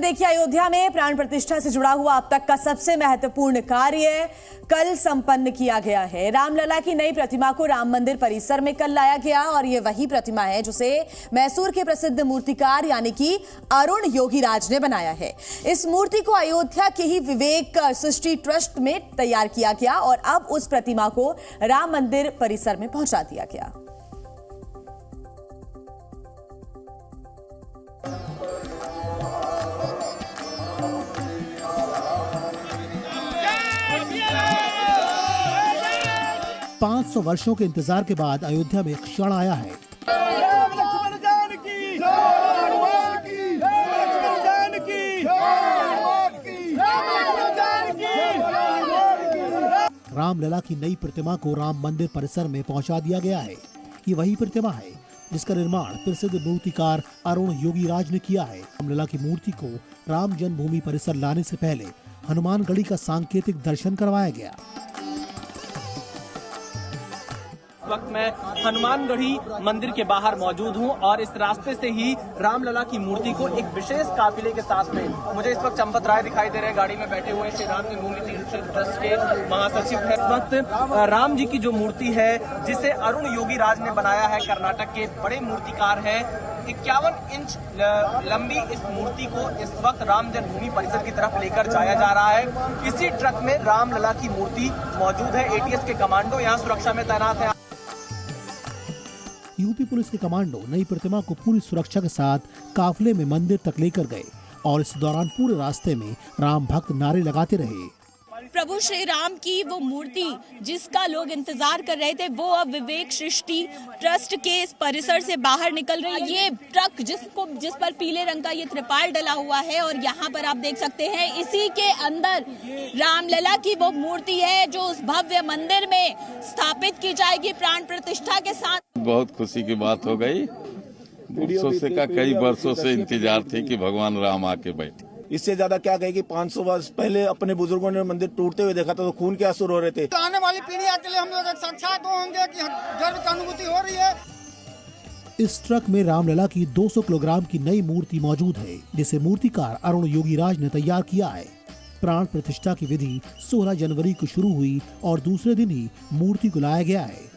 में देखिए, अयोध्या में प्राण प्रतिष्ठा से जुड़ा हुआ अब तक का सबसे महत्वपूर्ण कार्य कल संपन्न किया गया है। रामलला की नई प्रतिमा को राम मंदिर परिसर में कल लाया गया और ये वही प्रतिमा है जिसे मैसूर के प्रसिद्ध मूर्तिकार यानी कि अरुण योगीराज ने बनाया है। इस मूर्ति को अयोध्या के ही विवेक सृष्टि ट्रस्ट में तैयार किया गया और अब उस प्रतिमा को राम मंदिर परिसर में पहुंचा दिया गया। पांच 500 वर्षों के इंतजार के बाद अयोध्या में एक क्षण आया है। रामलला की नई प्रतिमा को राम मंदिर परिसर में पहुंचा दिया गया है। ये वही प्रतिमा है जिसका निर्माण प्रसिद्ध मूर्तिकार अरुण योगीराज ने किया है। रामलला की मूर्ति को राम जन्मभूमि परिसर लाने से पहले हनुमानगढ़ी का सांकेतिक दर्शन करवाया गया। वक्त मैं हनुमानगढ़ी मंदिर के बाहर मौजूद हूं और इस रास्ते से ही रामलला की मूर्ति को एक विशेष काफिले के साथ में मुझे इस वक्त चंपत राय दिखाई दे रहे हैं। गाड़ी में बैठे हुए श्री राम जन्मभूमि तीर्थ ट्रस्ट के महासचिव है। इस वक्त राम जी की जो मूर्ति है जिसे अरुण योगीराज ने बनाया है, कर्नाटक के बड़े मूर्तिकार है, 51 इंच लंबी इस मूर्ति को इस वक्त राम जन्मभूमि परिसर की तरफ लेकर जाया जा रहा है। इसी ट्रक में रामलला की मूर्ति मौजूद है। एटीएस के कमांडो यहाँ सुरक्षा में तैनात है। यूपी पुलिस के कमांडो नई प्रतिमा को पूरी सुरक्षा के साथ काफिले में मंदिर तक लेकर गए और इस दौरान पूरे रास्ते में राम भक्त नारे लगाते रहे। प्रभु श्री राम की वो मूर्ति जिसका लोग इंतजार कर रहे थे वो अब विवेक सृष्टि ट्रस्ट के इस परिसर से बाहर निकल रही है। ये ट्रक जिस पर पीले रंग का ये त्रिपाल डला हुआ है और यहाँ पर आप देख सकते हैं इसी के अंदर रामलला की वो मूर्ति है जो उस भव्य मंदिर में स्थापित की जाएगी प्राण प्रतिष्ठा के साथ। बहुत खुशी की बात हो गई। कई वर्षों से इंतजार थी कि भगवान राम आके बैठे। इससे ज्यादा क्या कहे कि 500 वर्ष पहले अपने बुजुर्गों ने मंदिर टूटते हुए देखा था तो खून के आंसू रो रहे थे। आने वाली पीढ़ी के लिए हम लोग साक्षात होंगे कि गर्व की अनुभूति हो रही है। इस ट्रक में रामलला की 200 किलोग्राम की नई मूर्ति मौजूद है जिसे मूर्तिकार अरुण योगीराज ने तैयार किया है। प्राण प्रतिष्ठा की विधि 16 जनवरी को शुरू हुई और दूसरे दिन ही मूर्ति को लाया गया है।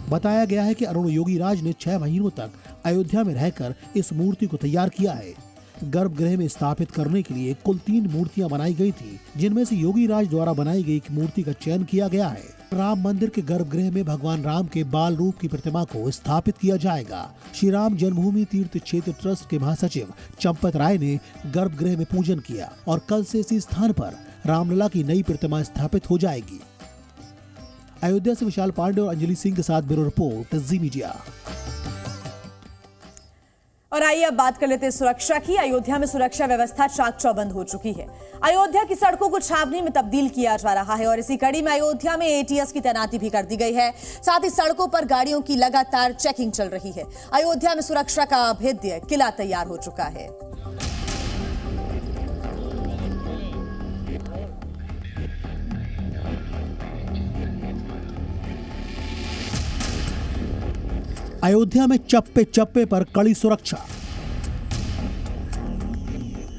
बताया गया है कि अरुण योगीराज ने 6 महीनों तक अयोध्या में रहकर इस मूर्ति को तैयार किया है। गर्भगृह में स्थापित करने के लिए कुल 3 मूर्तियां बनाई गई थी, जिनमें से योगीराज द्वारा बनाई गई एक मूर्ति का चयन किया गया है। राम मंदिर के गर्भगृह में भगवान राम के बाल रूप की प्रतिमा को स्थापित किया जाएगा। श्री राम जन्मभूमि तीर्थ क्षेत्र ट्रस्ट के महासचिव चंपत राय ने गर्भगृह में पूजन किया और कल से इसी स्थान पर रामलला की नई प्रतिमा स्थापित हो जाएगी। अयोध्या से विशाल पांडे और अंजलि सिंह के साथ ब्यूरो रिपोर्ट जी मीडिया। और आइए अब बात कर लेते हैं सुरक्षा की। अयोध्या में सुरक्षा व्यवस्था चाक चौबंद हो चुकी है। अयोध्या की सड़कों को छावनी में तब्दील किया जा रहा है और इसी कड़ी में अयोध्या में एटीएस की तैनाती भी कर दी गई है। साथ ही सड़कों पर गाड़ियों की लगातार चेकिंग चल रही है। अयोध्या में सुरक्षा का अभेद्य किला तैयार हो चुका है। अयोध्या में चप्पे चप्पे पर कड़ी सुरक्षा।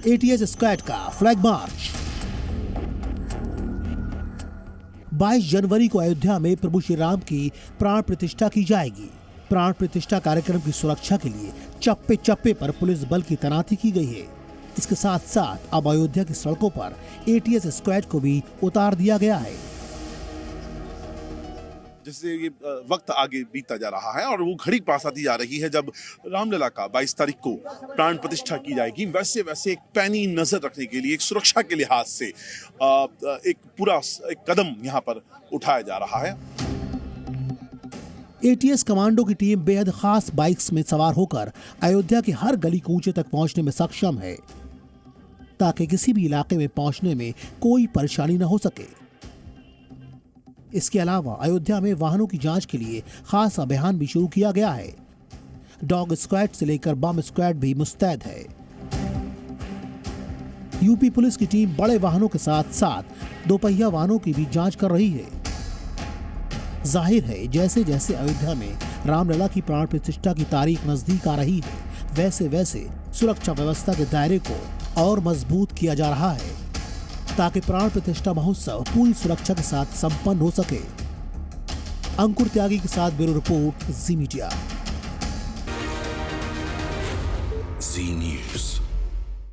एटीएस स्क्वाड का फ्लैग मार्च। 22 जनवरी को अयोध्या में प्रभु श्री राम की प्राण प्रतिष्ठा की जाएगी। प्राण प्रतिष्ठा कार्यक्रम की सुरक्षा के लिए चप्पे चप्पे पर पुलिस बल की तैनाती की गई है। इसके साथ साथ अब अयोध्या की सड़कों पर एटीएस स्क्वाड को भी उतार दिया गया है। जिससे ये वक्त आगे बीतता जा रहा है और वो घड़ी पास आती जा रही है जब रामलला का 22 तारीख को प्राण प्रतिष्ठा की जाएगी। वैसे एक पैनी नजर रखने के लिए, एक सुरक्षा के लिहाज से एक पूरा कदम यहाँ पर उठाया जा रहा है। एटीएस कमांडो की टीम बेहद खास बाइक्स में सवार होकर अयोध्या के हर गली कूचे तक पहुंचने में सक्षम है ताकि किसी भी इलाके में पहुंचने में कोई परेशानी न हो सके। इसके अलावा अयोध्या में वाहनों की जांच के लिए खास अभियान भी शुरू किया गया है। डॉग स्क्वाड से लेकर बम स्क्वाड भी मुस्तैद है। यूपी पुलिस की टीम बड़े वाहनों के साथ साथ दोपहिया वाहनों की भी जांच कर रही है। जाहिर है जैसे जैसे अयोध्या में रामलला की प्राण प्रतिष्ठा की तारीख नजदीक आ रही है वैसे वैसे सुरक्षा व्यवस्था के दायरे को और मजबूत किया जा रहा है ताकि प्राण प्रतिष्ठा महोत्सव पूरी सुरक्षा के साथ संपन्न हो सके। अंकुर त्यागी के साथ ब्यूरो रिपोर्ट, जी मीडिया। जी न्यूज़।